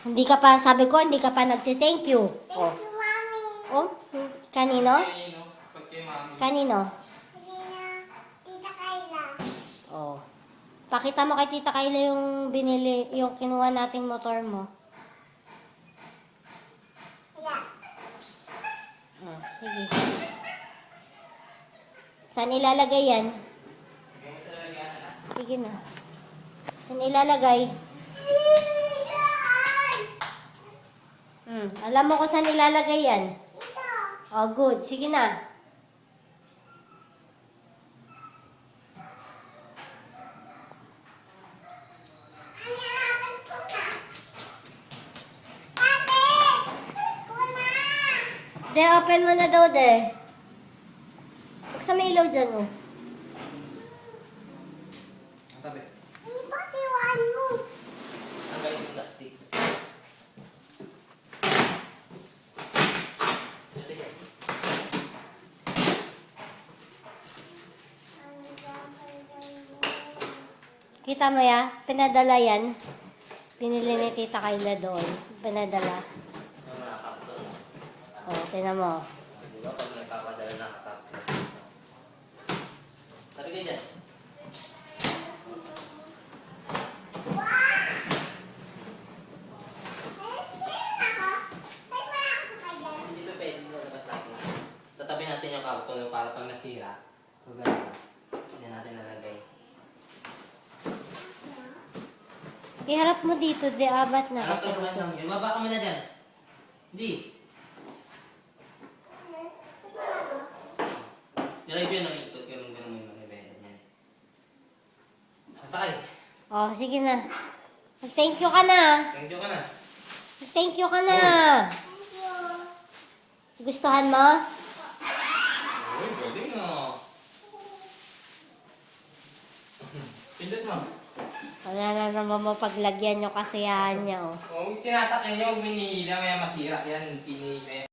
Hindi ka pa, sabi ko, hindi ka pa nagte-thank you. Oh. Thank you, Mommy. Oh, kanino? Pag kay mami. Kanino? Tita Kayla. Oh. Pakita mo kay Tita Kayla yung binili, yung kinuha nating motor mo. Yeah. Oh, sige. Saan ilalagay yan? Sige na. Saan ilalagay? Alam mo kung saan ilalagay yan? Ito. Oh, good. Sige na. Hanapin ko na. Ate! Kuna! De, open mo na daw, de. Buksan mo ilaw dyan, oh. Ang tabi. Hindi pa tiwan mo. Ang galing yung plastic. Kita mo ya? Pinadala yan. Pinili ni Tita Kayla doon. Pinadala. Yung mga kapto. Oh, tinan mo. Di ba pag nagpapadala na kapto? Sabi kayo dyan. Hindi pa pwede na labas natin. Tatabi natin yung karton para pag nasira. So ganun. Hindi natin nalagay. Iharap mo dito, de. Abat na. Harap ka naman lang. Ibaba ka muna dyan. Please. Drive yun ang ikot. Ganun mo yung manibela niyan. Sasakay. Oh, sige na. Thank you ka na. Thank you ka na. Thank you ka na. Gustuhan mo? Uy, galing ah. Pindot mo. Wala na naman mapaglagyan yung kasiyahan niya, oh. Kung sinasakyan niya, huwag minihila, may masira yan. Tinihila yan.